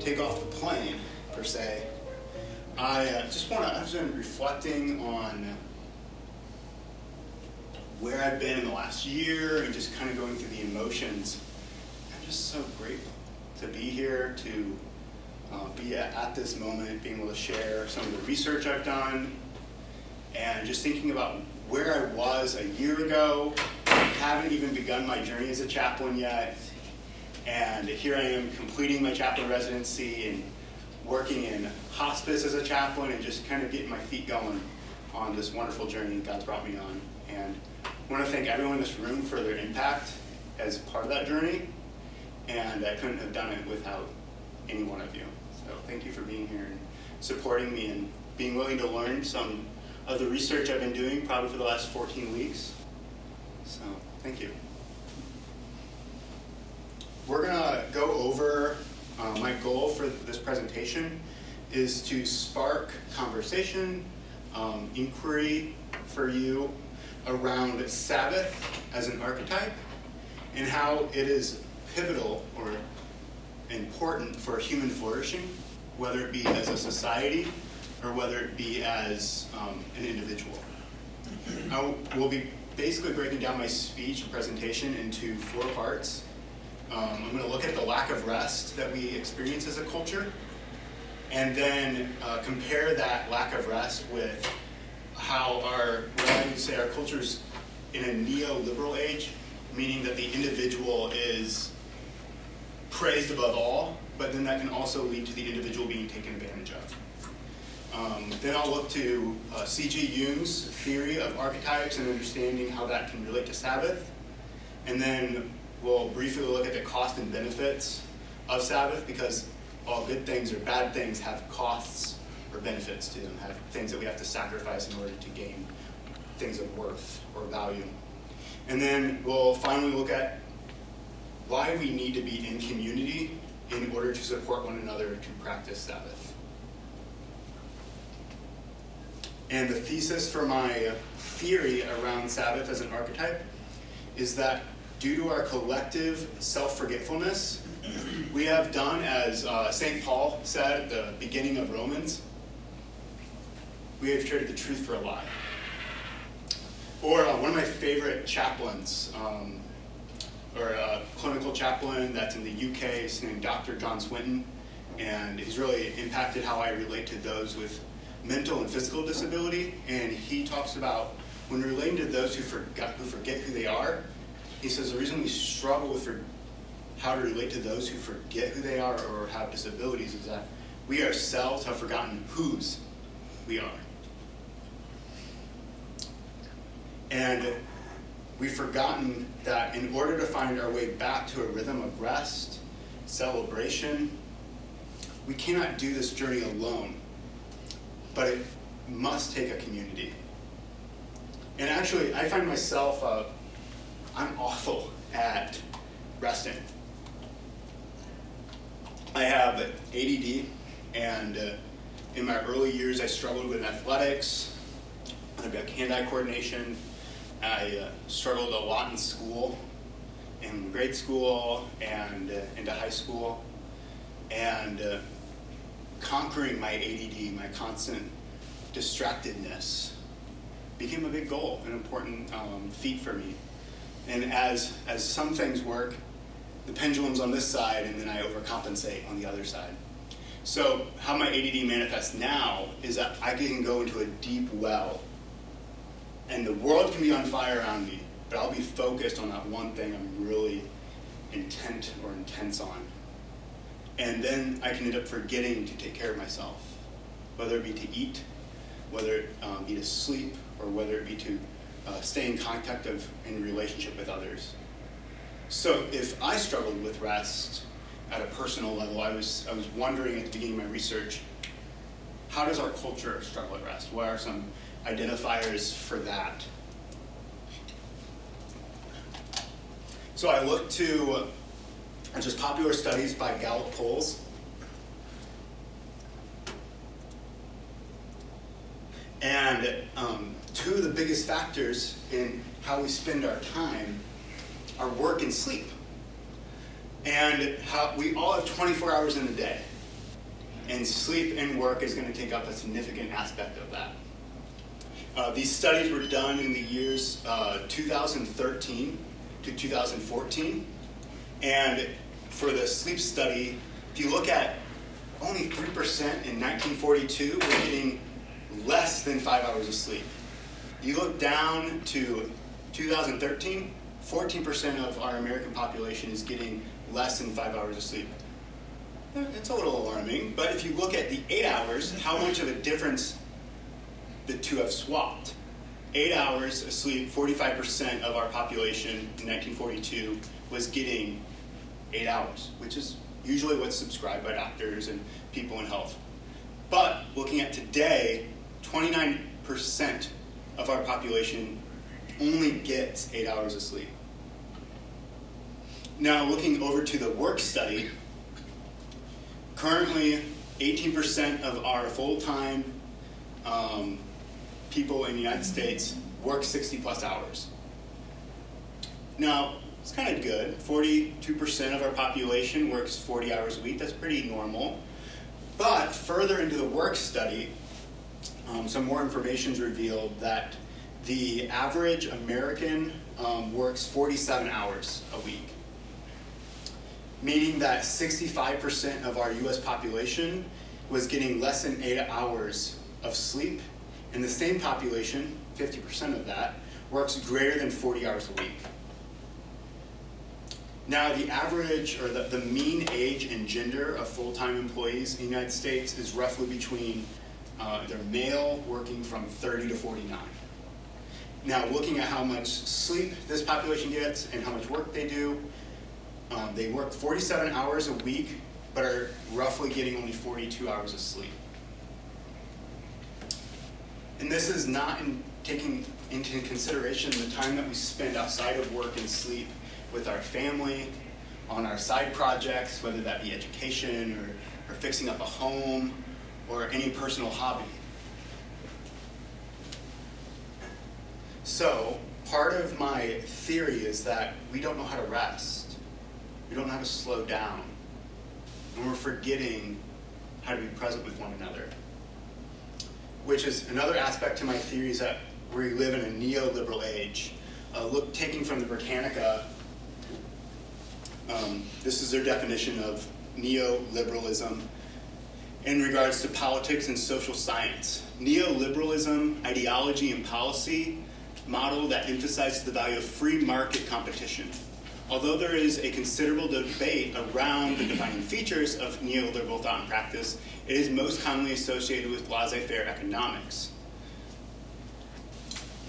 take off the plane, per se, I've been reflecting on where I've been in the last year and just kind of going through the emotions. I'm just so grateful to be here, to be at this moment, being able to share some of the research I've done, and just thinking about where I was a year ago. I haven't even begun my journey as a chaplain yet, and here I am completing my chaplain residency and working in hospice as a chaplain and just kind of getting my feet going on this wonderful journey God's brought me on. And I want to thank everyone in this room for their impact as part of that journey, and I couldn't have done it without any one of you. So thank you for being here and supporting me and being willing to learn some of the research I've been doing probably for the last 14 weeks. So thank you. We're going to go over, my goal for this presentation is to spark conversation, inquiry for you around Sabbath as an archetype and how it is pivotal or important for human flourishing, whether it be as a society or whether it be as an individual. I will be basically breaking down my speech and presentation into 4 parts. I'm going to look at the lack of rest that we experience as a culture, and then compare that lack of rest with how our culture is in a neoliberal age, meaning that the individual is praised above all, but then that can also lead to the individual being taken advantage of. Then I'll look to CG Jung's theory of archetypes and understanding how that can relate to Sabbath. And then we'll briefly look at the cost and benefits of Sabbath, because all good things or bad things have costs or benefits to them, have things that we have to sacrifice in order to gain things of worth or value. And then we'll finally look at why we need to be in community in order to support one another to practice Sabbath. And the thesis for my theory around Sabbath as an archetype is that due to our collective self-forgetfulness, we have done, as St. Paul said at the beginning of Romans, we have traded the truth for a lie. Or one of my favorite chaplains, or a clinical chaplain that's in the UK, is named Dr. John Swinton, and he's really impacted how I relate to those with mental and physical disability. And he talks about when relating to those who forget who they are, he says the reason we struggle with how to relate to those who forget who they are or have disabilities is that we ourselves have forgotten whose we are. And we've forgotten that in order to find our way back to a rhythm of rest, celebration, we cannot do this journey alone, but it must take a community. And actually, I find myself, I'm awful at resting. I have ADD, and in my early years, I struggled with athletics, hand-eye coordination. I struggled a lot in school, in grade school and into high school, and conquering my ADD, my constant distractedness, became a big goal, an important feat for me. And as some things work, the pendulum's on this side, and then I overcompensate on the other side. So how my ADD manifests now is that I can go into a deep well, and the world can be on fire around me, but I'll be focused on that one thing I'm really intense on. And then I can end up forgetting to take care of myself, whether it be to eat, whether it be to sleep, or whether it be to stay in contact in relationship with others. So if I struggled with rest at a personal level, I was wondering at the beginning of my research, how does our culture struggle at rest? What are some identifiers for that? So I looked to just popular studies by Gallup polls. And two of the biggest factors in how we spend our time are work and sleep. And how we all have 24 hours in a day. and sleep and work is going to take up a significant aspect of that. These studies were done in the years 2013 to 2014, and for the sleep study, if you look at only 3% in 1942 were getting less than 5 hours of sleep. You look down to 2013, 14% of our American population is getting less than 5 hours of sleep. It's a little alarming, but if you look at the 8 hours, how much of a difference the two have swapped. 8 hours of sleep, 45% of our population in 1942 was getting 8 hours, which is usually what's subscribed by doctors and people in health. But looking at today, 29% of our population only gets 8 hours of sleep. Now looking over to the work study, currently 18% of our full-time people in the United States work 60 plus hours. Now, it's kind of good. 42% of our population works 40 hours a week. That's pretty normal. But further into the work study, some more information is revealed that the average American works 47 hours a week, meaning that 65% of our US population was getting less than 8 hours of sleep, and the same population, 50% of that, works greater than 40 hours a week. Now, the average, or the mean age and gender of full-time employees in the United States is roughly between, they're male, working from 30 to 49. Now, looking at how much sleep this population gets and how much work they do, they work 47 hours a week, but are roughly getting only 42 hours of sleep. And this is not taking into consideration the time that we spend outside of work and sleep with our family, on our side projects, whether that be education or fixing up a home or any personal hobby. So part of my theory is that we don't know how to rest. We don't know how to slow down. And we're forgetting how to be present with one another. Which is another aspect to my theory is that we live in a neoliberal age. Taking from the Britannica, this is their definition of neoliberalism in regards to politics and social science. Neoliberalism, ideology and policy model that emphasizes the value of free market competition. Although there is a considerable debate around the defining features of neoliberal thought and practice, it is most commonly associated with laissez-faire economics.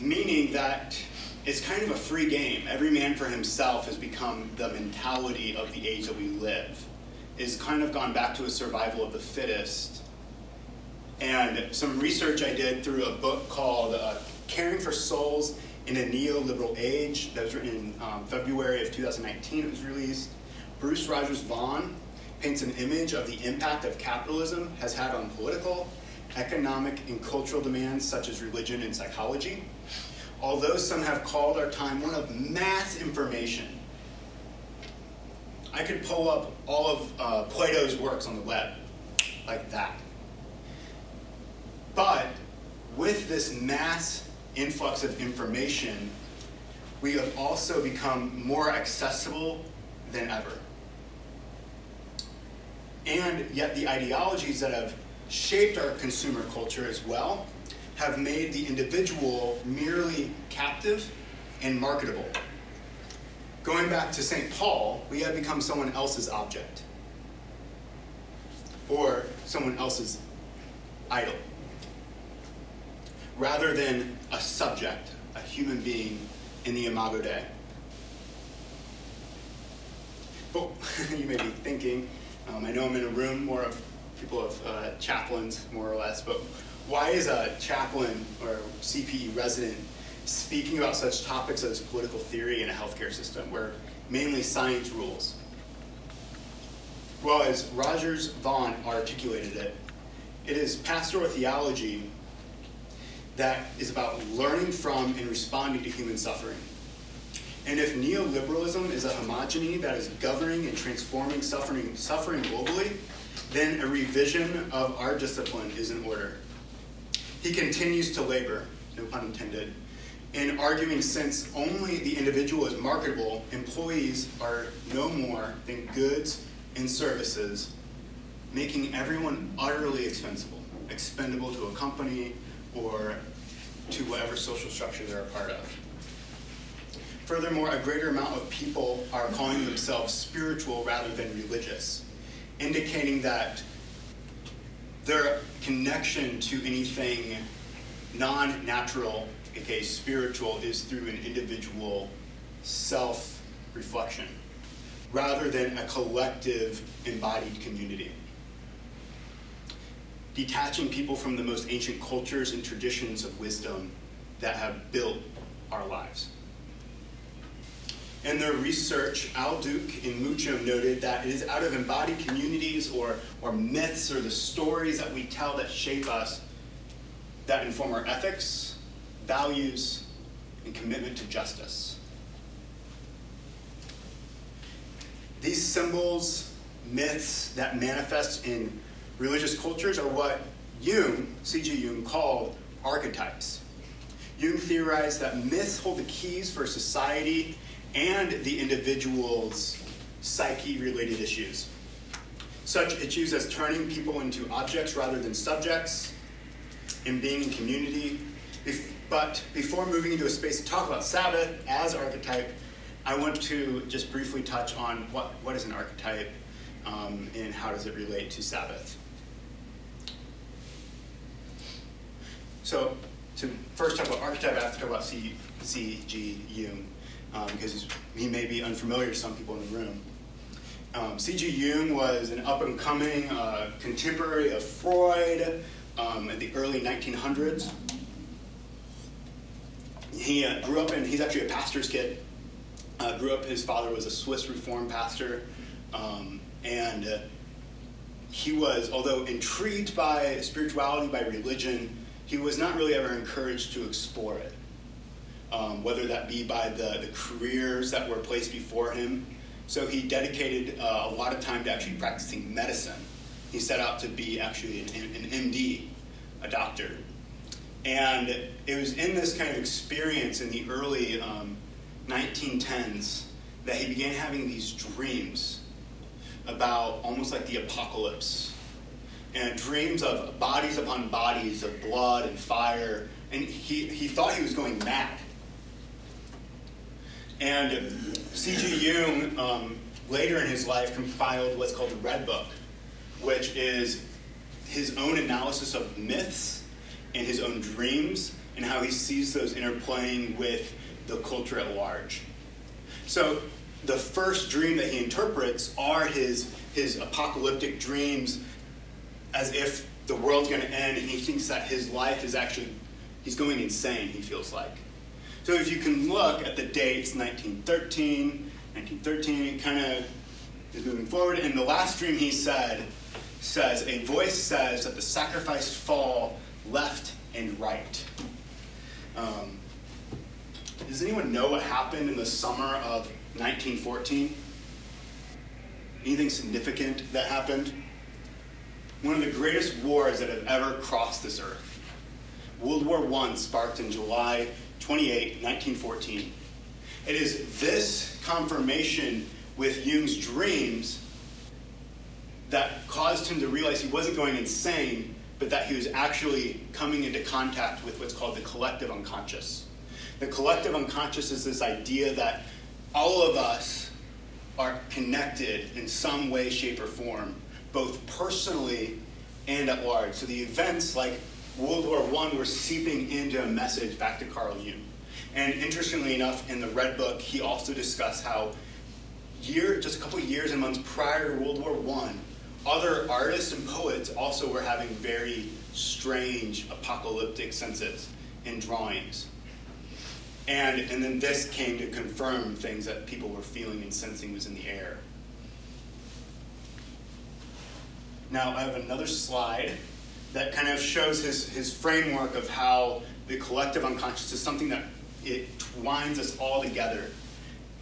Meaning that it's kind of a free game. Every man for himself has become the mentality of the age that we live. It's kind of gone back to a survival of the fittest. And some research I did through a book called Caring for Souls in a Neoliberal Age, that was written in February of 2019, it was released. Bruce Rogers Vaughan paints an image of the impact of capitalism has had on political, economic, and cultural demands such as religion and psychology. Although some have called our time one of mass information, I could pull up all of Plato's works on the web, like that. But with this mass influx of information, we have also become more accessible than ever. And yet the ideologies that have shaped our consumer culture as well have made the individual merely captive and marketable. Going back to St. Paul, we have become someone else's object or someone else's idol, rather than a subject, a human being in the Imago Dei. But you may be thinking, I know I'm in a room more of people of chaplains, more or less, but why is a chaplain or CPE resident speaking about such topics as political theory in a healthcare system where mainly science rules? Well, as Rogers Vaughan articulated it, it is pastoral theology that is about learning from and responding to human suffering. And if neoliberalism is a homogeny that is governing and transforming suffering globally, then a revision of our discipline is in order. He continues to labor, no pun intended, in arguing since only the individual is marketable, employees are no more than goods and services, making everyone utterly expendable to a company or to whatever social structure they're a part of. Furthermore, a greater amount of people are calling themselves spiritual rather than religious, indicating that their connection to anything non-natural, aka spiritual, is through an individual self-reflection, rather than a collective embodied community. Detaching people from the most ancient cultures and traditions of wisdom that have built our lives. In their research, Al Duke and Mucho noted that it is out of embodied communities or myths or the stories that we tell that shape us that inform our ethics, values, and commitment to justice. These symbols, myths that manifest in religious cultures are what Jung, CG Jung, called archetypes. Jung theorized that myths hold the keys for society and the individual's psyche-related issues. Such issues as turning people into objects rather than subjects, and being in community. But before moving into a space to talk about Sabbath as archetype, I want to just briefly touch on what is an archetype and how does it relate to Sabbath. So to first talk about archetype, I have to talk about CG Jung, because he may be unfamiliar to some people in the room. CG Jung was an up-and-coming contemporary of Freud in the early 1900s. He grew up he's actually a pastor's kid. His father was a Swiss Reformed pastor, and he was, although intrigued by spirituality, by religion, he was not really ever encouraged to explore it, whether that be by the careers that were placed before him. So he dedicated a lot of time to actually practicing medicine. He set out to be actually an MD, a doctor. And it was in this kind of experience in the early 1910s that he began having these dreams about almost like the apocalypse, and dreams of bodies upon bodies of blood and fire, and he thought he was going mad. And C.G. Jung, later in his life, compiled what's called the Red Book, which is his own analysis of myths and his own dreams and how he sees those interplaying with the culture at large. So the first dream that he interprets are his apocalyptic dreams, as if the world's going to end, and he thinks that his life is actually, he's going insane, he feels like. So if you can look at the dates, 1913, it kind of is moving forward, and the last dream he says, a voice says that the sacrificed fall left and right. Does anyone know what happened in the summer of 1914? Anything significant that happened? One of the greatest wars that have ever crossed this earth. World War I sparked in July 28, 1914. It is this confirmation with Jung's dreams that caused him to realize he wasn't going insane, but that he was actually coming into contact with what's called the collective unconscious. The collective unconscious is this idea that all of us are connected in some way, shape, or form, both personally and at large. So the events like World War I were seeping into a message back to Carl Jung. And interestingly enough, in the Red Book, he also discussed how just a couple of years and months prior to World War I, other artists and poets also were having very strange apocalyptic senses in drawings. And then this came to confirm things that people were feeling and sensing was in the air. Now I have another slide that kind of shows his framework of how the collective unconscious is something that it twines us all together,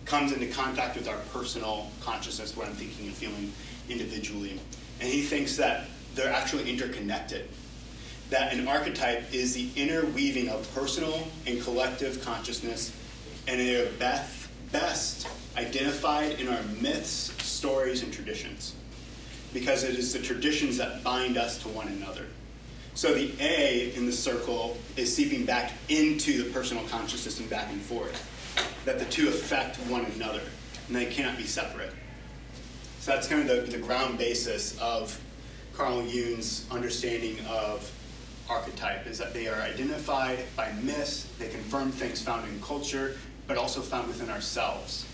comes into contact with our personal consciousness, what I'm thinking and feeling individually. And he thinks that they're actually interconnected. That an archetype is the interweaving of personal and collective consciousness, and they are best identified in our myths, stories, and traditions, because it is the traditions that bind us to one another. So the A in the circle is seeping back into the personal consciousness and back and forth, that the two affect one another, and they cannot be separate. So that's kind of the ground basis of Carl Jung's understanding of archetype, is that they are identified by myths, they confirm things found in culture, but also found within ourselves.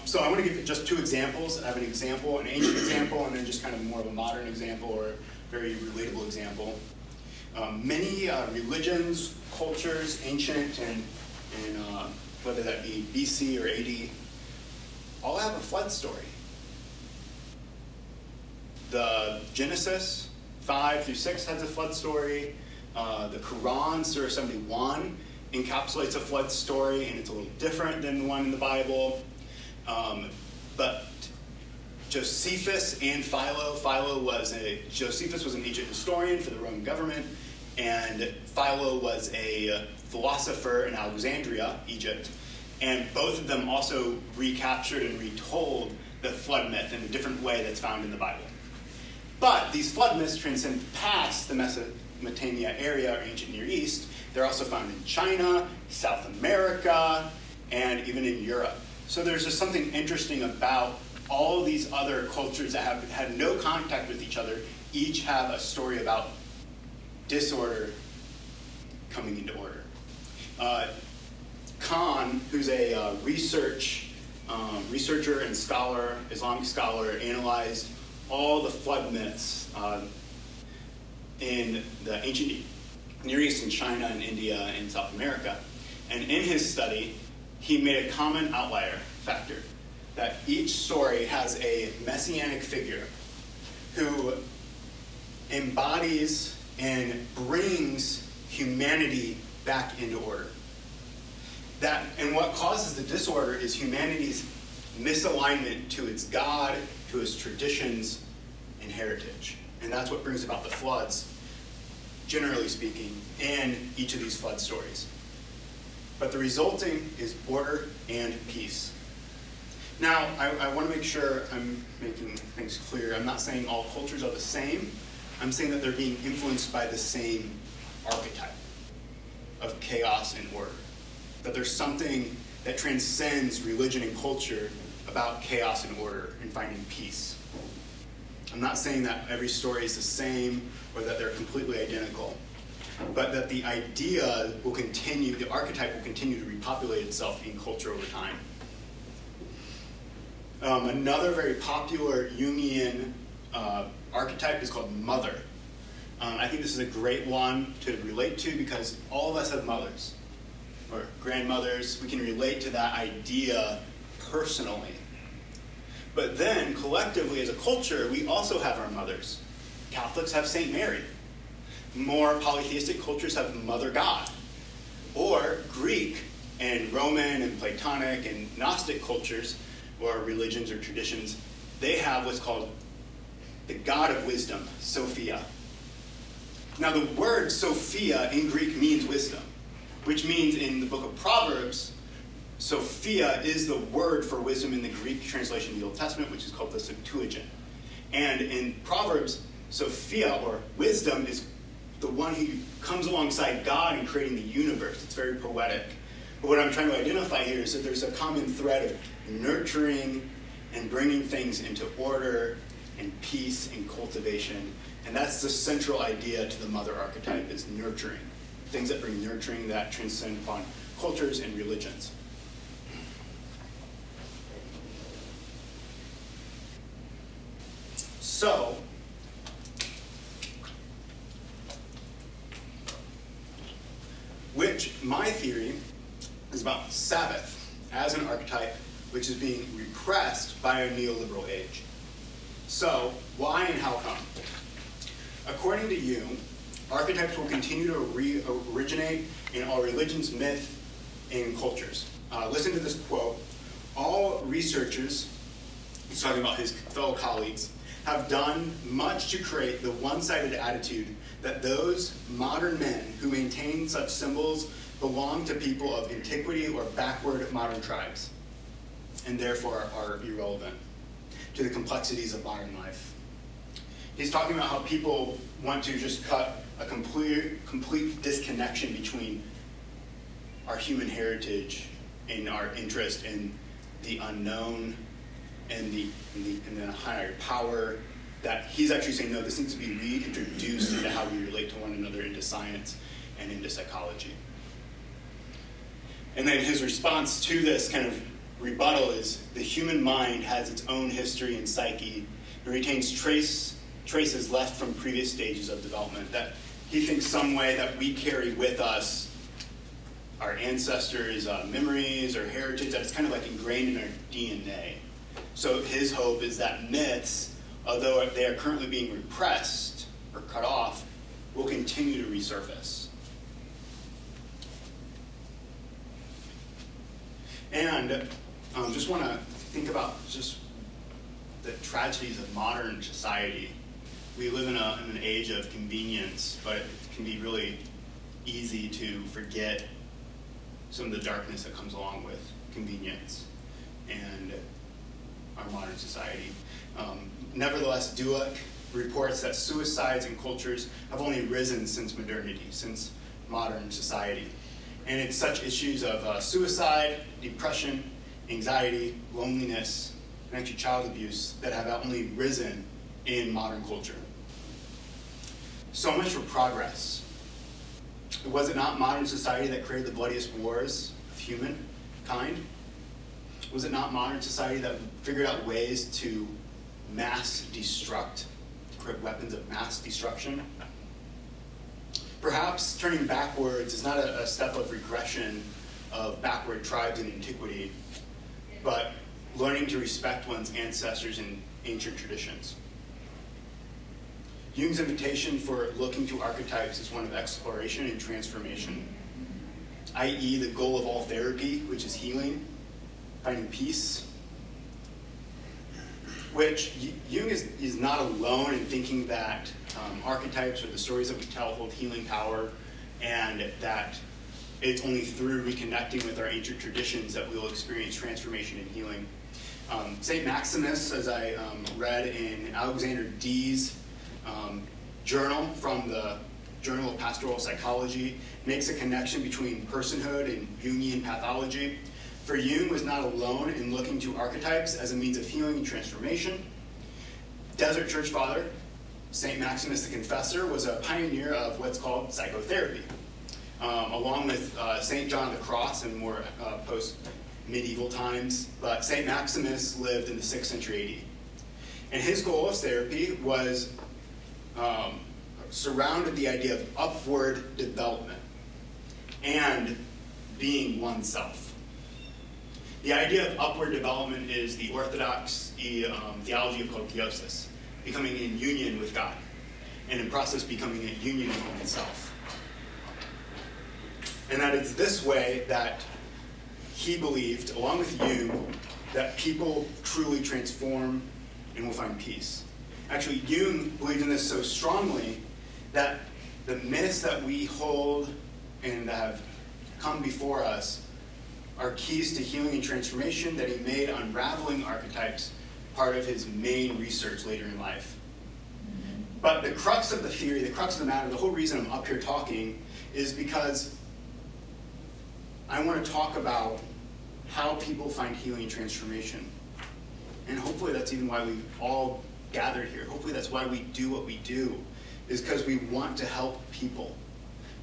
So I want to give you just two examples. I have an example, an ancient example, and then just kind of more of a modern example or very relatable example. Many religions, cultures, ancient and whether that be BC or AD, all have a flood story. The Genesis 5-6 has a flood story. The Quran, Surah 71, encapsulates a flood story, and it's a little different than the one in the Bible. But Josephus and Philo. Josephus was an ancient historian for the Roman government, and Philo was a philosopher in Alexandria, Egypt. And both of them also recaptured and retold the flood myth in a different way that's found in the Bible. But these flood myths transcend past the Mesopotamia area or ancient Near East. They're also found in China, South America, and even in Europe. So there's just something interesting about all these other cultures that have had no contact with each other, each have a story about disorder coming into order. Khan, who's a researcher and scholar, Islamic scholar, analyzed all the flood myths in the ancient Near East and China and India and South America. And in his study, he made a common outlier factor, that each story has a messianic figure who embodies and brings humanity back into order. And what causes the disorder is humanity's misalignment to its God, to its traditions, and heritage. And that's what brings about the floods, generally speaking, in each of these flood stories. But the resulting is order and peace. Now, I want to make sure I'm making things clear. I'm not saying all cultures are the same. I'm saying that they're being influenced by the same archetype of chaos and order. That there's something that transcends religion and culture about chaos and order and finding peace. I'm not saying that every story is the same or that they're completely identical, but that the idea will continue, the archetype will continue to repopulate itself in culture over time. Another very popular Jungian archetype is called mother. I think this is a great one to relate to because all of us have mothers or grandmothers. We can relate to that idea personally. But then, collectively as a culture, we also have our mothers. Catholics have Saint Mary. More polytheistic cultures have Mother God. Or Greek and Roman and Platonic and Gnostic cultures, or religions or traditions, they have what's called the God of wisdom, Sophia. Now the word Sophia in Greek means wisdom, which means in the book of Proverbs, Sophia is the word for wisdom in the Greek translation of the Old Testament, which is called the Septuagint. And in Proverbs, Sophia, or wisdom, is the one who comes alongside God in creating the universe. It's very poetic. But what I'm trying to identify here is that there's a common thread of nurturing and bringing things into order and peace and cultivation. And that's the central idea to the mother archetype, is nurturing. Things that bring nurturing that transcend upon cultures and religions. So, my theory is about Sabbath as an archetype which is being repressed by a neoliberal age. So, why and how come? According to Jung, archetypes will continue to originate in all religions, myth, and cultures. Listen to this quote. All researchers, he's talking about his fellow colleagues, have done much to create the one-sided attitude that those modern men who maintain such symbols belong to people of antiquity or backward modern tribes, and therefore are irrelevant to the complexities of modern life. He's talking about how people want to just cut a complete disconnection between our human heritage and our interest in the unknown and the higher power, that he's actually saying, no, this needs to be reintroduced into how we relate to one another, into science and into psychology. And then his response to this kind of rebuttal is the human mind has its own history and psyche. It retains traces left from previous stages of development, that he thinks some way that we carry with us our ancestors' memories or heritage, that it's kind of like ingrained in our DNA. So his hope is that myths, although they are currently being repressed or cut off, will continue to resurface. And just want to think about just the tragedies of modern society. We live in an age of convenience, but it can be really easy to forget some of the darkness that comes along with convenience and our modern society. Nevertheless, Dueck reports that suicides in cultures have only risen since modernity, since modern society. And it's such issues of suicide, depression, anxiety, loneliness, and actually child abuse that have only risen in modern culture. So much for progress. Was it not modern society that created the bloodiest wars of humankind? Was it not modern society that figured out ways to mass destruct, to create weapons of mass destruction? Perhaps turning backwards is not a step of regression of backward tribes in antiquity, but learning to respect one's ancestors and ancient traditions. Jung's invitation for looking to archetypes is one of exploration and transformation, i.e. the goal of all therapy, which is healing, finding peace, which Jung is not alone in thinking that archetypes or the stories that we tell hold healing power, and that it's only through reconnecting with our ancient traditions that we will experience transformation and healing. St. Maximus, as I read in Alexander Dee's journal from the Journal of Pastoral Psychology, makes a connection between personhood and Jungian pathology. For Jung was not alone in looking to archetypes as a means of healing and transformation. Desert Church Father, St. Maximus the Confessor, was a pioneer of what's called psychotherapy, along with St. John of the Cross in more post-medieval times. But St. Maximus lived in the 6th century AD. And his goal of therapy was surrounded the idea of upward development and being oneself. The idea of upward development is the orthodox theology of kolekiosis, becoming in union with God, and in process becoming in union with oneself. And that it's this way that he believed, along with Jung, that people truly transform and will find peace. Actually, Jung believed in this so strongly that the myths that we hold and that have come before us are keys to healing and transformation that he made unraveling archetypes part of his main research later in life. But the crux of the theory, the crux of the matter, the whole reason I'm up here talking is because I want to talk about how people find healing and transformation. And hopefully that's even why we've all gathered here. Hopefully that's why we do what we do, is because we want to help people.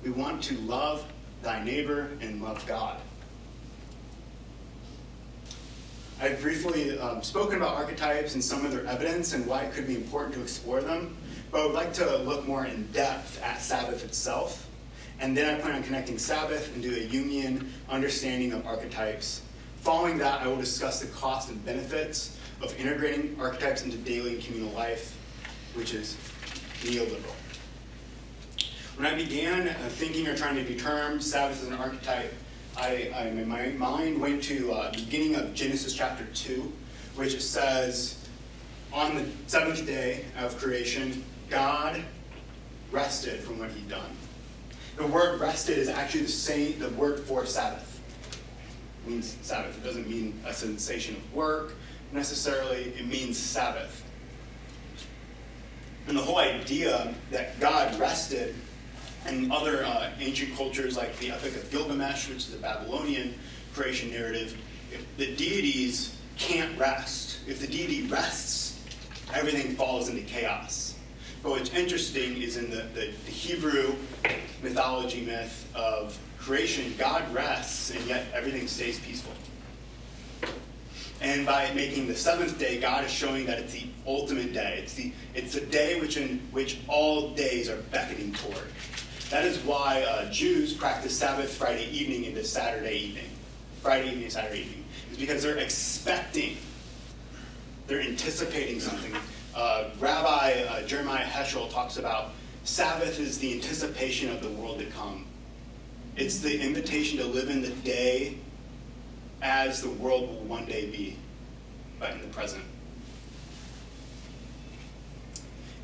We want to love thy neighbor and love God. I've briefly spoken about archetypes and some of their evidence and why it could be important to explore them, but I would like to look more in depth at Sabbath itself. And then I plan on connecting Sabbath into a Jungian understanding of archetypes. Following that, I will discuss the cost and benefits of integrating archetypes into daily and communal life, which is neoliberal. When I began thinking or trying to determine Sabbath as an archetype, my mind went to the beginning of Genesis chapter 2, which says, on the seventh day of creation, God rested from what he'd done. The word rested is actually the word for Sabbath. It means Sabbath. It doesn't mean a sensation of work necessarily. It means Sabbath. And the whole idea that God rested in other ancient cultures like the Epic of Gilgamesh, which is a Babylonian creation narrative, the deities can't rest. If the deity rests, everything falls into chaos. But what's interesting is in the Hebrew mythology myth of creation, God rests and yet everything stays peaceful. And by making the seventh day, God is showing that it's the ultimate day. It's the day in which all days are beckoning toward. That is why Jews practice Sabbath Friday evening into Saturday evening. Friday evening and Saturday evening. It's because they're expecting, they're anticipating something. Rabbi Jeremiah Heschel talks about Sabbath is the anticipation of the world to come. It's the invitation to live in the day as the world will one day be, but in the present.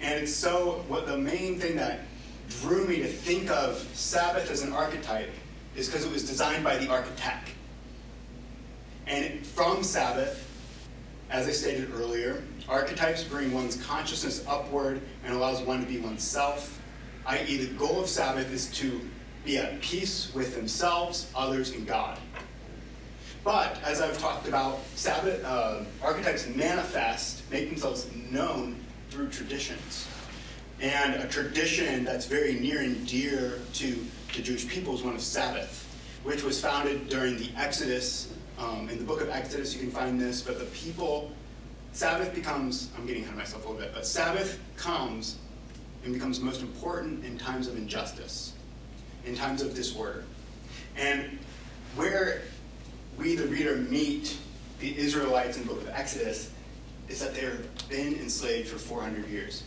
And it's what the main thing that drew me to think of Sabbath as an archetype is because it was designed by the architect. And from Sabbath, as I stated earlier, archetypes bring one's consciousness upward and allows one to be oneself, i.e. the goal of Sabbath is to be at peace with themselves, others, and God. But, as I've talked about, Sabbath archetypes make themselves known through traditions. And a tradition that's very near and dear to the Jewish people is one of Sabbath, which was founded during the Exodus. In the book of Exodus you can find this, but Sabbath becomes, I'm getting ahead of myself a little bit, but Sabbath comes and becomes most important in times of injustice, in times of disorder. And where we, the reader, meet the Israelites in the book of Exodus is that they've been enslaved for 400 years.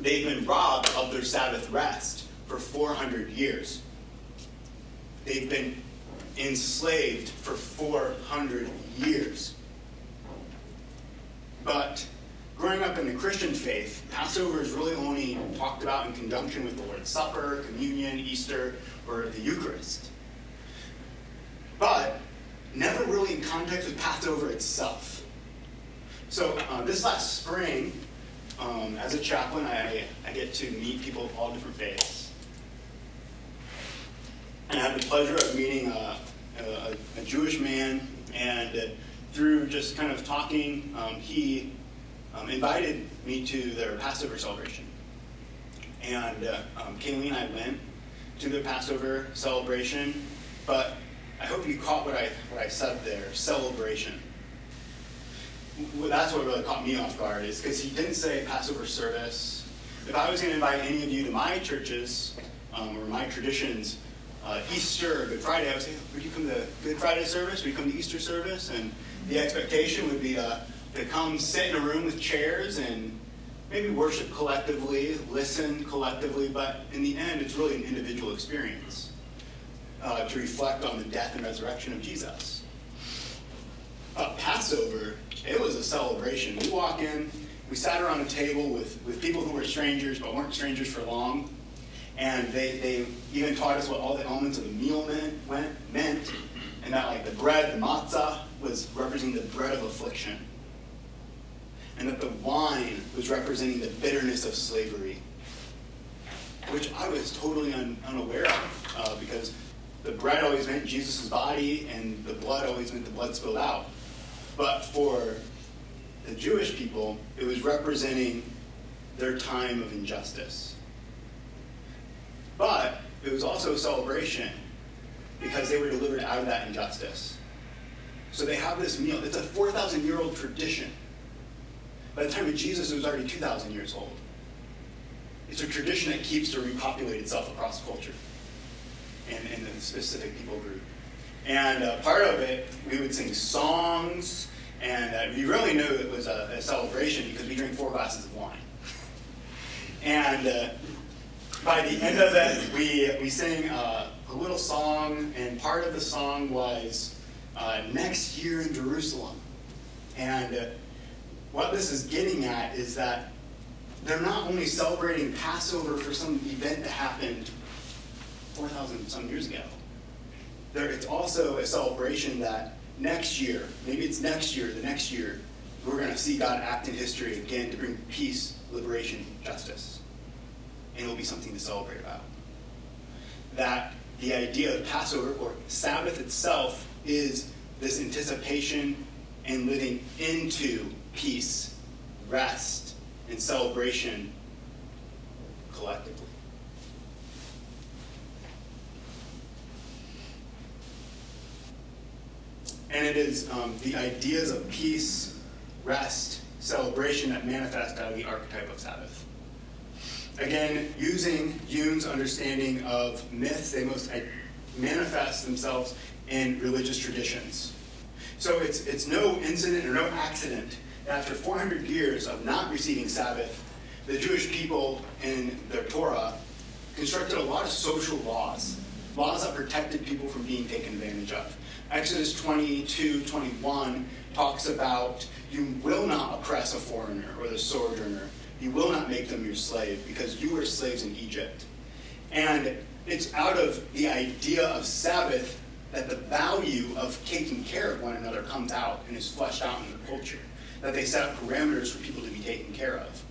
They've been robbed of their Sabbath rest for 400 years. They've been enslaved for 400 years. But growing up in the Christian faith, Passover is really only talked about in conjunction with the Lord's Supper, Communion, Easter, or the Eucharist. But never really in context with Passover itself. So this last spring, as a chaplain, I get to meet people of all different faiths. And I had the pleasure of meeting a Jewish man, and through just kind of talking, he invited me to their Passover celebration. And Kaylee and I went to the Passover celebration, but I hope you caught what I said there, celebration. Well, that's what really caught me off guard, is because he didn't say Passover service. If I was going to invite any of you to my churches or my traditions, Easter or Good Friday, I would say, would you come to Good Friday service? Would you come to Easter service? And the expectation would be to come sit in a room with chairs and maybe worship collectively, listen collectively, but in the end, it's really an individual experience to reflect on the death and resurrection of Jesus. Passover, it was a celebration. We walk in, we sat around a table with people who were strangers but weren't strangers for long. And they even taught us what all the elements of the meal meant, and that like the bread, the matzah, was representing the bread of affliction. And that the wine was representing the bitterness of slavery, which I was totally unaware of, because the bread always meant Jesus' body, and the blood always meant the blood spilled out. But for the Jewish people, it was representing their time of injustice. But it was also a celebration because they were delivered out of that injustice. So they have this meal. It's a 4,000-year-old tradition. By the time of Jesus, it was already 2,000 years old. It's a tradition that keeps to repopulate itself across culture and a specific people group. And part of it, we would sing songs, and we really knew it was a celebration because we drank 4 glasses of wine. And by the end of it, we sang a little song, and part of the song was Next Year in Jerusalem. And what this is getting at is that they're not only celebrating Passover for some event that happened 4,000 some years ago. It's also a celebration that next year, maybe it's next year, the next year, we're going to see God act in history again to bring peace, liberation, justice. And it will be something to celebrate about. That the idea of Passover, or Sabbath itself, is this anticipation and living into peace, rest, and celebration collectively. And it is the ideas of peace, rest, celebration that manifest out of the archetype of Sabbath. Again, using Jung's understanding of myths, they most manifest themselves in religious traditions. So it's no incident or no accident that after 400 years of not receiving Sabbath, the Jewish people in their Torah constructed a lot of social laws that protected people from being taken advantage of. Exodus 22:21 talks about you will not oppress a foreigner or the sojourner. You will not make them your slave because you were slaves in Egypt. And it's out of the idea of Sabbath that the value of taking care of one another comes out and is fleshed out in the culture. That they set up parameters for people to be taken care of.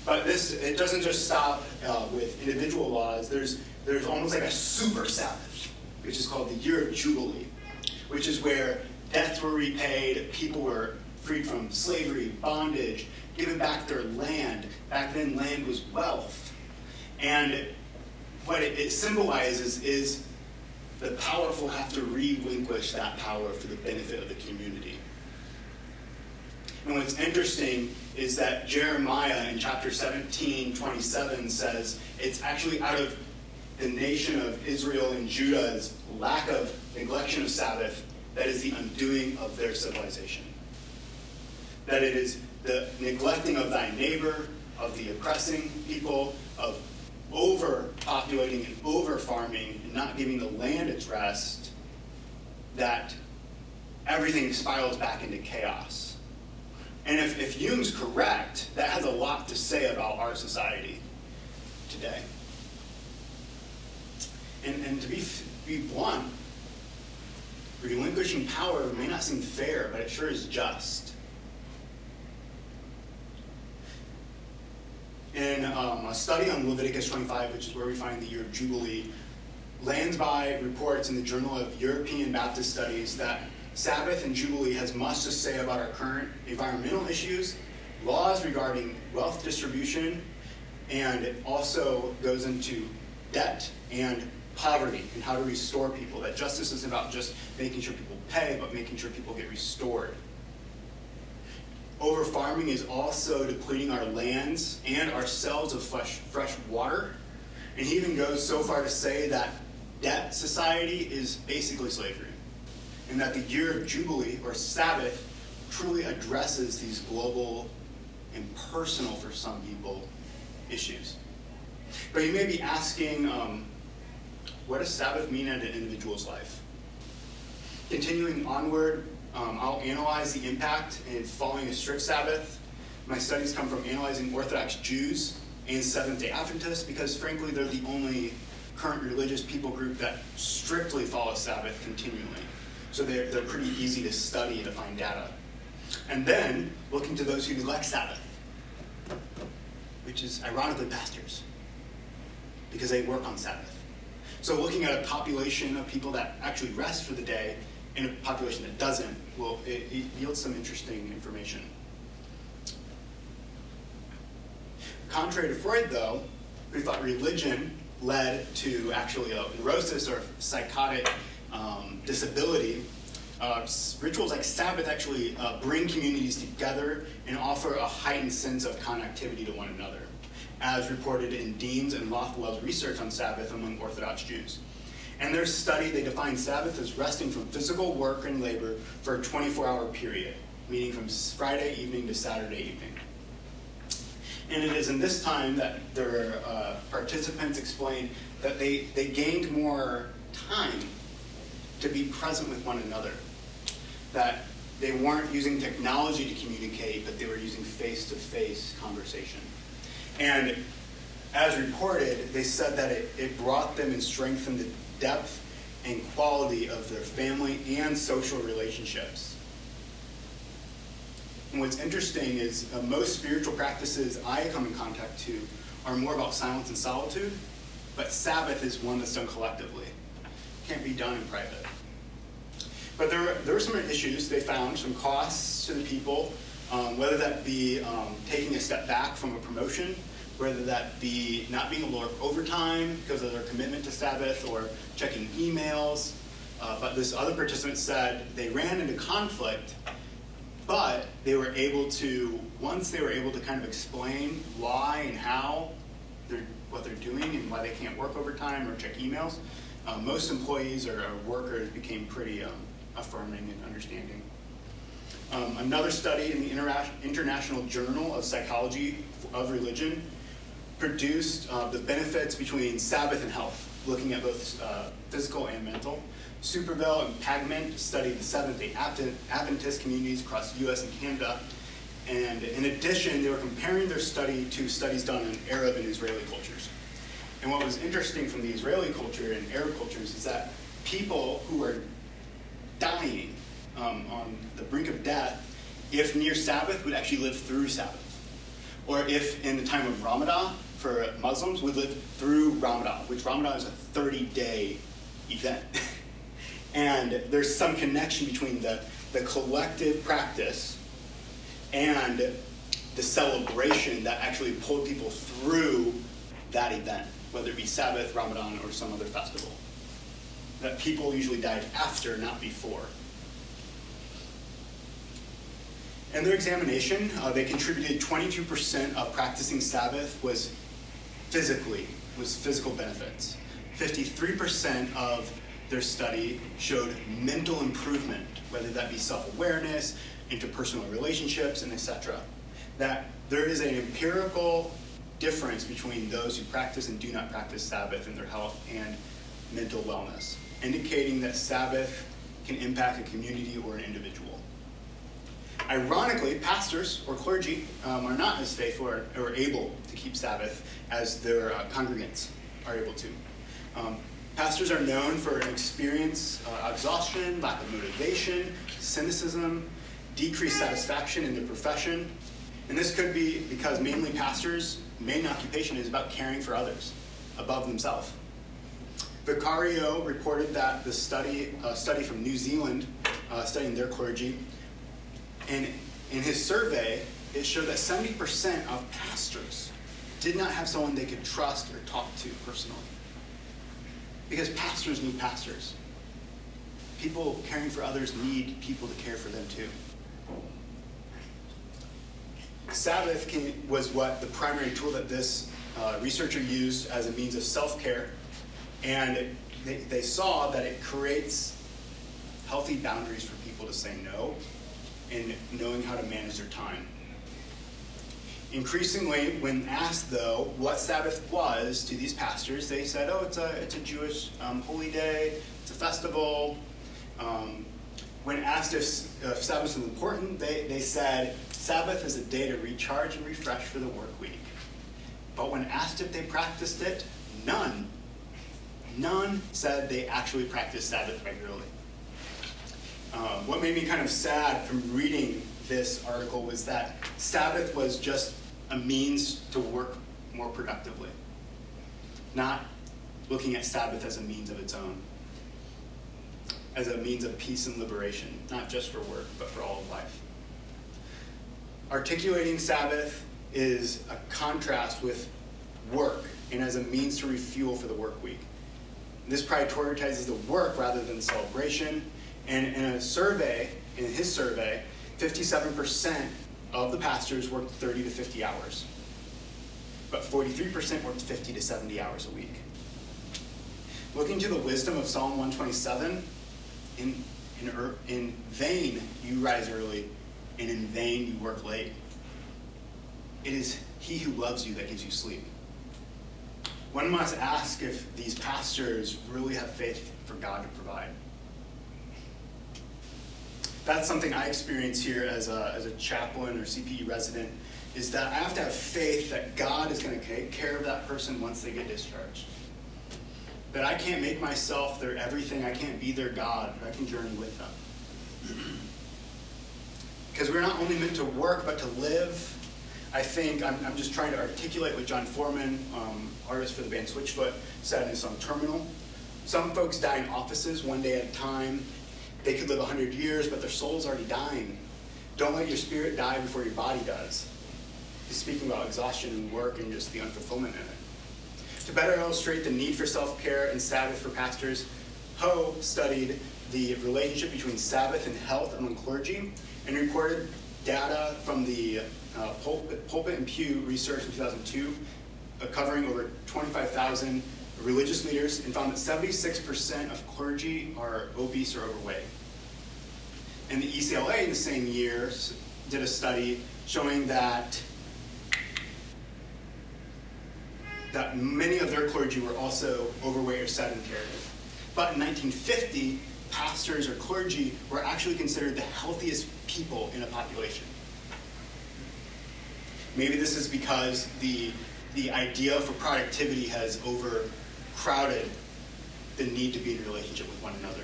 But it doesn't just stop with individual laws. There's almost like a super Sabbath, which is called the Year of Jubilee, which is where debts were repaid, people were freed from slavery, bondage, given back their land. Back then, land was wealth. And what it symbolizes is the powerful have to relinquish that power for the benefit of the community. And what's interesting is that Jeremiah in chapter 17:27 says it's actually out of the nation of Israel and Judah's lack of neglection of Sabbath that is the undoing of their civilization. That it is the neglecting of thy neighbor, of the oppressing people, of overpopulating and over-farming and not giving the land its rest, that everything spirals back into chaos. And if Jung's correct, that has a lot to say about our society today. And to be blunt, relinquishing power may not seem fair, but it sure is just. In a study on Leviticus 25, which is where we find the Year of Jubilee, Landsby reports in the Journal of European Baptist Studies that Sabbath and Jubilee has much to say about our current environmental issues, laws regarding wealth distribution, and it also goes into debt and poverty and how to restore people. That justice isn't about just making sure people pay, but making sure people get restored. Over-farming is also depleting our lands and ourselves of fresh water. And he even goes so far to say that debt society is basically slavery. And that the Year of Jubilee, or Sabbath, truly addresses these global and personal, for some people, issues. But you may be asking, what does Sabbath mean in an individual's life? Continuing onward, I'll analyze the impact in following a strict Sabbath. My studies come from analyzing Orthodox Jews and Seventh-day Adventists because, frankly, they're the only current religious people group that strictly follow Sabbath continually. So they're pretty easy to study to find data. And then looking to those who neglect Sabbath, which is ironically pastors, because they work on Sabbath. So looking at a population of people that actually rest for the day and a population that doesn't, well, it yields some interesting information. Contrary to Freud, though, who thought religion led to actually a neurosis or psychotic disability, rituals like Sabbath actually bring communities together and offer a heightened sense of connectivity to one another, as reported in Dean's and Lothwell's research on Sabbath among Orthodox Jews. In their study, they define Sabbath as resting from physical work and labor for a 24-hour period, meaning from Friday evening to Saturday evening. And it is in this time that their participants explained that they gained more time to be present with one another. That they weren't using technology to communicate, but they were using face-to-face conversation. And as reported, they said that it brought them and strengthened the depth and quality of their family and social relationships. And what's interesting is most spiritual practices I come in contact to are more about silence and solitude, but Sabbath is one that's done collectively. It can't be done in private. But there were some issues they found, some costs to the people, whether that be taking a step back from a promotion, whether that be not being able to work overtime because of their commitment to Sabbath or checking emails. But this other participant said they ran into conflict, but they were able to, once they were able to kind of explain why and how what they're doing and why they can't work overtime or check emails, most employees or workers became pretty affirming and understanding. Another study in the International Journal of Psychology of Religion produced the benefits between Sabbath and health, looking at both physical and mental. Superville and Pagman studied the Seventh-day Adventist communities across the US and Canada. And in addition, they were comparing their study to studies done in Arab and Israeli cultures. And what was interesting from the Israeli culture and Arab cultures is that people who are dying on the brink of death, if near Sabbath, would actually live through Sabbath. Or if in the time of Ramadan, for Muslims, would live through Ramadan, which Ramadan is a 30-day event. And there's some connection between the collective practice and the celebration that actually pulled people through that event, whether it be Sabbath, Ramadan, or some other festival. That people usually died after, not before. In their examination, they contributed 22% of practicing Sabbath was physical benefits. 53% of their study showed mental improvement, whether that be self-awareness, interpersonal relationships, and etc. That there is an empirical difference between those who practice and do not practice Sabbath in their health and mental wellness, indicating that Sabbath can impact a community or an individual. Ironically, pastors or clergy are not as faithful or able to keep Sabbath as their congregants are able to. Pastors are known for experience exhaustion, lack of motivation, cynicism, decreased satisfaction in their profession. And this could be because mainly pastors' main occupation is about caring for others above themselves. Vicario reported that the study from New Zealand, studying their clergy, and in his survey, it showed that 70% of pastors did not have someone they could trust or talk to personally. Because pastors need pastors. People caring for others need people to care for them too. Sabbath was what the primary tool that this researcher used as a means of self-care, and they saw that it creates healthy boundaries for people to say no and knowing how to manage their time. Increasingly, when asked, though, what Sabbath was to these pastors, they said, oh, it's a Jewish holy day, it's a festival. When asked if Sabbath was important, they said, Sabbath is a day to recharge and refresh for the work week. But when asked if they practiced it, none said they actually practiced Sabbath regularly. What made me kind of sad from reading this article was that Sabbath was just a means to work more productively, not looking at Sabbath as a means of its own, as a means of peace and liberation, not just for work, but for all of life. Articulating Sabbath is a contrast with work and as a means to refuel for the work week. This prioritizes the work rather than celebration. And in his survey, 57% of the pastors worked 30 to 50 hours, but 43% worked 50 to 70 hours a week. Looking to the wisdom of Psalm 127, in vain you rise early, and in vain you work late. It is he who loves you that gives you sleep. One must ask if these pastors really have faith for God to provide. That's something I experience here as a chaplain or CPE resident, is that I have to have faith that God is going to take care of that person once they get discharged. That I can't make myself their everything, I can't be their God, but I can journey with them. Because we're not only meant to work, but to live. I think, I'm just trying to articulate what John Foreman, artist for the band Switchfoot, said in his song Terminal. Some folks die in offices one day at a time. They could live 100 years, but their soul's already dying. Don't let your spirit die before your body does. He's speaking about exhaustion and work and just the unfulfillment in it. To better illustrate the need for self-care and Sabbath for pastors, Ho studied the relationship between Sabbath and health among clergy and reported data from the Pulpit and Pew research in 2002, covering over 25,000 religious leaders, and found that 76% of clergy are obese or overweight. And the ECLA in the same year did a study showing that many of their clergy were also overweight or sedentary. But in 1950, pastors or clergy were actually considered the healthiest people in a population. Maybe this is because the idea for productivity has overcrowded the need to be in a relationship with one another.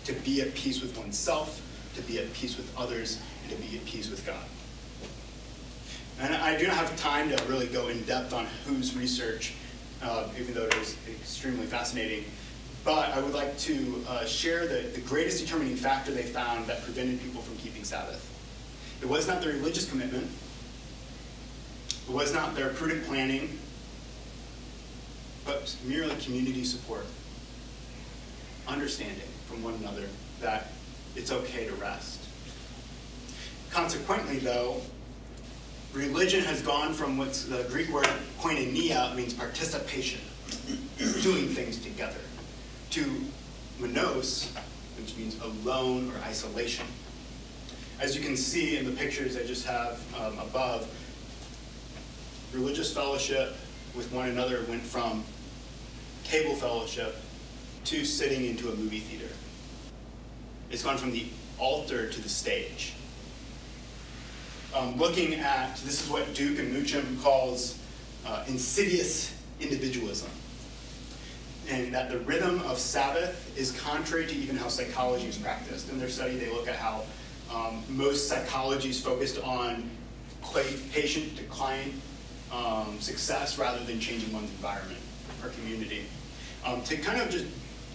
To be at peace with oneself, to be at peace with others, and to be at peace with God. And I do not have time to really go in depth on whose research, even though it is extremely fascinating. But I would like to share the greatest determining factor they found that prevented people from keeping Sabbath. It was not their religious commitment. It was not their prudent planning, but merely community support. Understanding from one another that it's okay to rest. Consequently, though, religion has gone from what's the Greek word koinonia, means participation, doing things together, to monos, which means alone or isolation. As you can see in the pictures I just have above, religious fellowship with one another went from table fellowship to sitting into a movie theater. It's gone from the altar to the stage. Looking at, this is what Duke and Mucham calls insidious individualism. And that the rhythm of Sabbath is contrary to even how psychology is practiced. In their study, they look at how most psychology is focused on patient to client success rather than changing one's environment or community. To kind of just,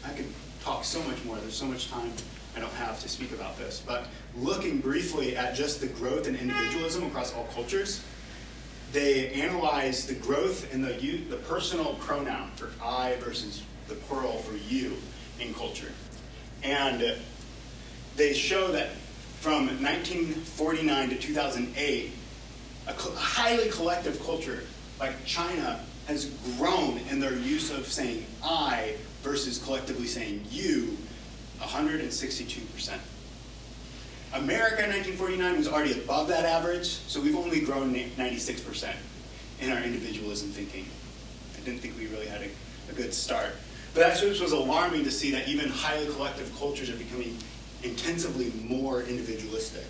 I could talk so much more, there's so much time I don't have to speak about this, but looking briefly at just the growth in individualism across all cultures, they analyzed the growth in the personal pronoun for I versus the plural for you in culture. And they show that from 1949 to 2008, a highly collective culture like China has grown in their use of saying I versus collectively saying you 162%. America in 1949 was already above that average, so we've only grown 96% in our individualism thinking. I didn't think we really had a good start. But actually this was alarming to see that even highly collective cultures are becoming intensively more individualistic,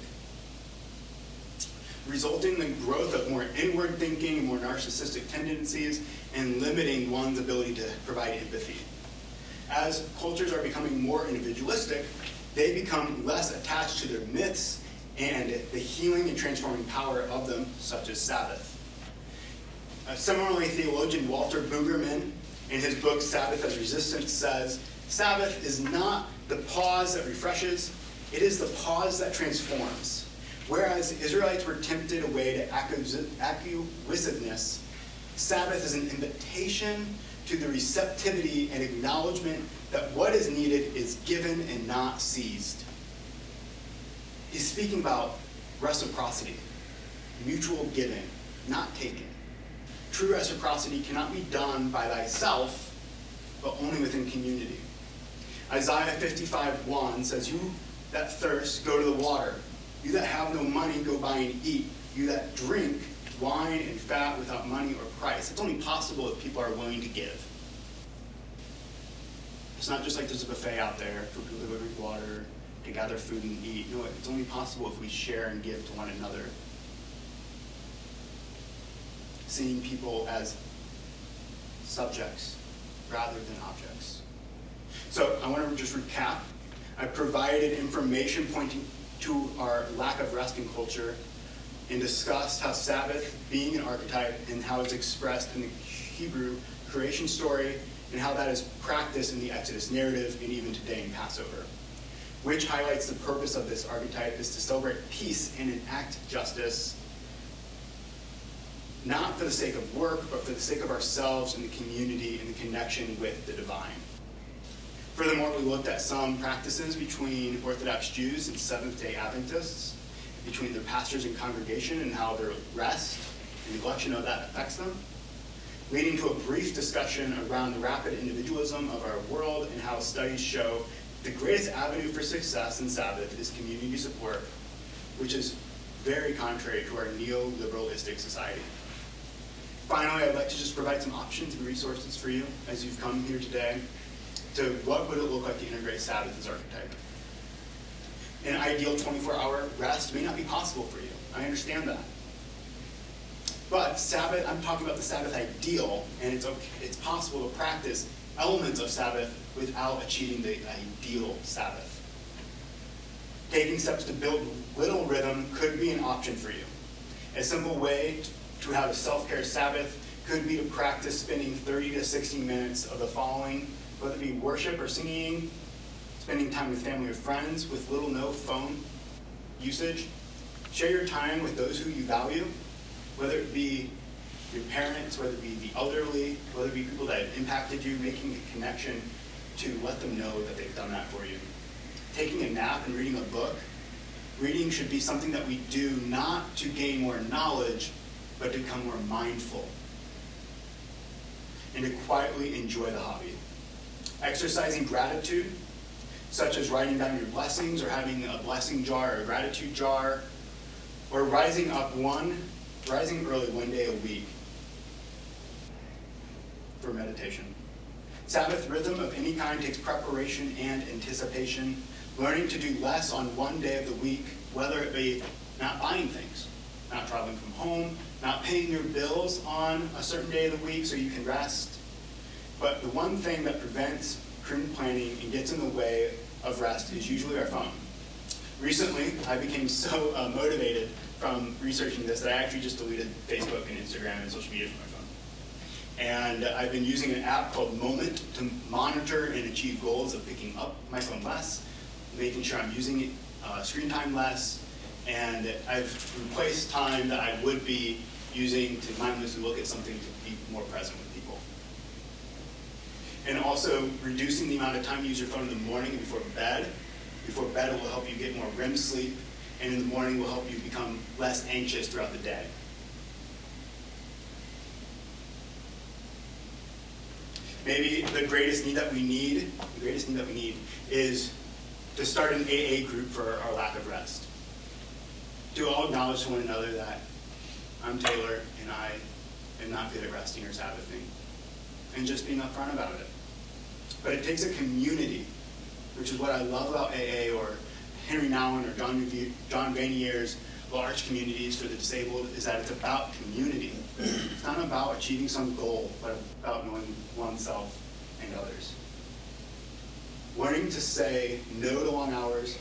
resulting in the growth of more inward thinking, more narcissistic tendencies, and limiting one's ability to provide empathy. As cultures are becoming more individualistic, they become less attached to their myths and the healing and transforming power of them, such as Sabbath. Similarly, theologian Walter Brueggemann, in his book Sabbath As Resistance, says, Sabbath is not the pause that refreshes, it is the pause that transforms. Whereas Israelites were tempted away to acquiescence, Sabbath is an invitation to the receptivity and acknowledgement that what is needed is given and not seized. He's speaking about reciprocity, mutual giving, not taking. True reciprocity cannot be done by thyself, but only within community. Isaiah 55:1 says, you that thirst, go to the water. You that have no money, go buy and eat. You that drink wine and fat without money or price. It's only possible if people are willing to give. It's not just like there's a buffet out there for people who drink water, to gather food and eat. No, it's only possible if we share and give to one another. Seeing people as subjects rather than objects. So I want to just recap. I provided information pointing to our lack of rest in culture and discussed how Sabbath being an archetype and how it's expressed in the Hebrew creation story and how that is practiced in the Exodus narrative and even today in Passover, which highlights the purpose of this archetype is to celebrate peace and enact justice, not for the sake of work, but for the sake of ourselves and the community and the connection with the divine. Furthermore, we looked at some practices between Orthodox Jews and Seventh-day Adventists, between their pastors and congregation, and how their rest and neglection of that affects them, leading to a brief discussion around the rapid individualism of our world and how studies show the greatest avenue for success in Sabbath is community support, which is very contrary to our neoliberalistic society. Finally, I'd like to just provide some options and resources for you as you've come here today to what would it look like to integrate Sabbath as archetype. An ideal 24-hour rest may not be possible for you. I understand that. But Sabbath, I'm talking about the Sabbath ideal, and it's possible to practice elements of Sabbath without achieving the ideal Sabbath. Taking steps to build little rhythm could be an option for you. A simple way to have a self-care Sabbath could be to practice spending 30 to 60 minutes of the following, whether it be worship or singing, spending time with family or friends with little no phone usage. Share your time with those who you value, whether it be your parents, whether it be the elderly, whether it be people that have impacted you, making a connection to let them know that they've done that for you. Taking a nap and reading a book. Reading should be something that we do not to gain more knowledge, but to become more mindful and to quietly enjoy the hobby. Exercising gratitude, such as writing down your blessings or having a blessing jar or a gratitude jar, or rising early one day a week for meditation. Sabbath rhythm of any kind takes preparation and anticipation, learning to do less on one day of the week, whether it be not buying things, not traveling from home, not paying your bills on a certain day of the week so you can rest. But the one thing that prevents prudent planning and gets in the way of rest is usually our phone. Recently, I became so motivated from researching this that I actually just deleted Facebook and Instagram and social media from my phone. And I've been using an app called Moment to monitor and achieve goals of picking up my phone less, making sure I'm using screen time less, and I've replaced time that I would be using to mindlessly look at something to be more present with people. And also reducing the amount of time you use your phone in the morning and before bed. Before bed, it will help you get more REM sleep, and in the morning will help you become less anxious throughout the day. Maybe the greatest need that we need is to start an AA group for our lack of rest. To all acknowledge to one another that I'm Taylor and I am not good at resting or Sabbathing, and just being upfront about it. But it takes a community, which is what I love about AA or Henry Nouwen or John Vanier's large communities for the disabled, is that it's about community. It's not about achieving some goal, but about knowing oneself and others. Learning to say no to long hours,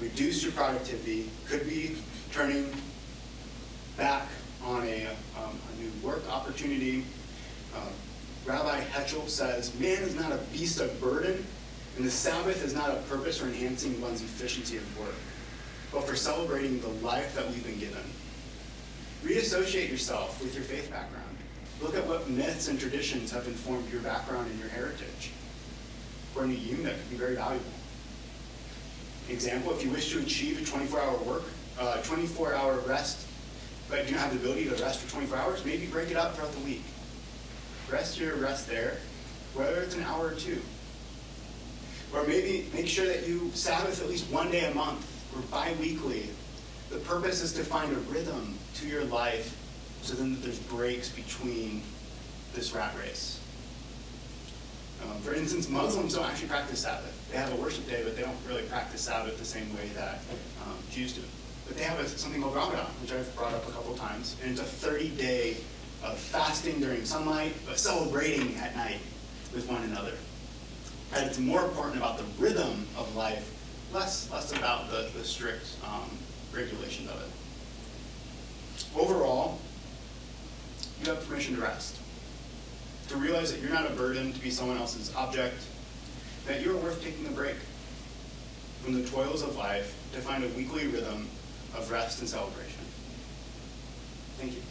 reduce your productivity, could be turning back on a new work opportunity. Rabbi Heschel says, man is not a beast of burden, and the Sabbath is not a purpose for enhancing one's efficiency of work, but for celebrating the life that we've been given. Reassociate yourself with your faith background. Look at what myths and traditions have informed your background and your heritage. According to Jung, that could be very valuable. Example, if you wish to achieve a 24-hour rest, but do not have the ability to rest for 24 hours, maybe break it up throughout the week. Rest here, rest there, whether it's an hour or two. Or maybe make sure that you Sabbath at least one day a month or bi-weekly. The purpose is to find a rhythm to your life so then that there's breaks between this rat race. For instance, Muslims don't actually practice Sabbath. They have a worship day, but they don't really practice Sabbath the same way that Jews do. But they have something called Ramadan, which I've brought up a couple times, and it's a 30-day of fasting during sunlight, but celebrating at night with one another. And it's more important about the rhythm of life, less about the strict regulations of it. Overall, you have permission to rest, to realize that you're not a burden to be someone else's object, that you're worth taking a break from the toils of life to find a weekly rhythm of rest and celebration. Thank you.